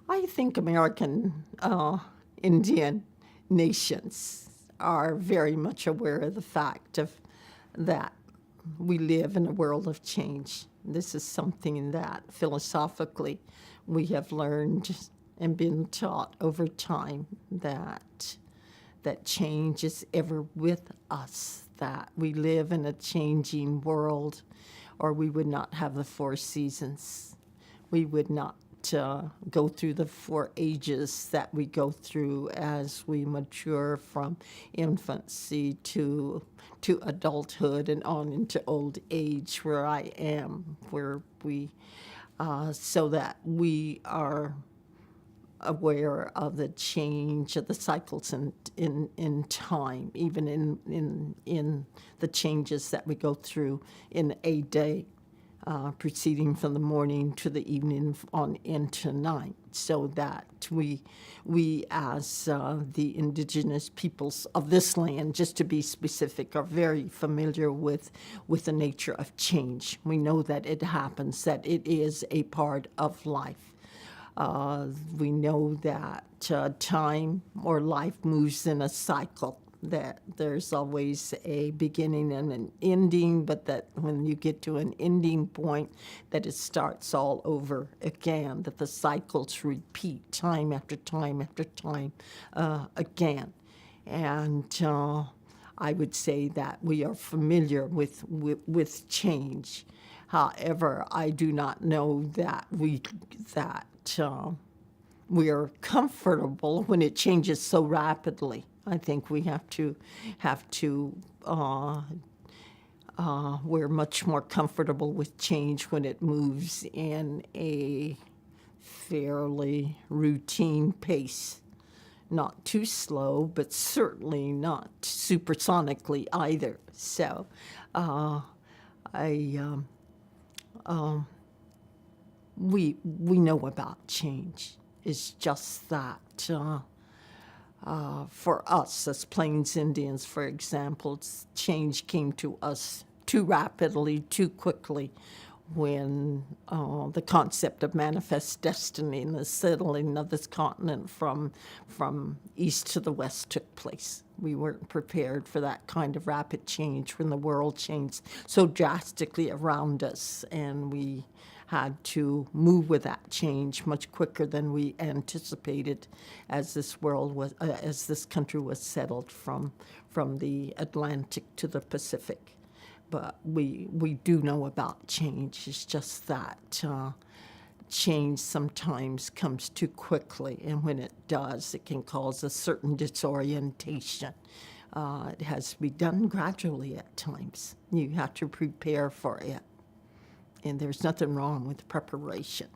I think American Indian nations are very much aware of the fact of that we live in a world of change. This is something that philosophically we have learned and been taught over time that change is ever with us, that we live in a changing world, or we would not have the four seasons. We would not go through the four ages that we go through as we mature from infancy to adulthood and on into old age, where I am, where we, so that we are aware of the change of the cycles in time, even in the changes that we go through in a day, proceeding from the morning to the evening on into night, so that we as the indigenous peoples of this land, just to be specific, are very familiar with the nature of change. We know that it happens, that it is a part of life. We know that time or life moves in a cycle, that there's always a beginning and an ending, but that when you get to an ending point, that it starts all over again, that the cycles repeat time after time after time again. And I would say that we are familiar with change. However, I do not know that we are comfortable when it changes so rapidly. I think we have to we're much more comfortable with change when it moves in a fairly routine pace. Not too slow, but certainly not supersonically either. So we know about change. It's just that for us as Plains Indians, for example, change came to us too rapidly, too quickly, when the concept of manifest destiny and the settling of this continent from east to the west took place. We weren't prepared for that kind of rapid change when the world changed so drastically around us, and we had to move with that change much quicker than we anticipated as this world was, as this country was settled from the Atlantic to the Pacific. But we do know about change. It's just that change sometimes comes too quickly, and when it does, it can cause a certain disorientation. It has to be done gradually at times. You have to prepare for it. And there's nothing wrong with preparation.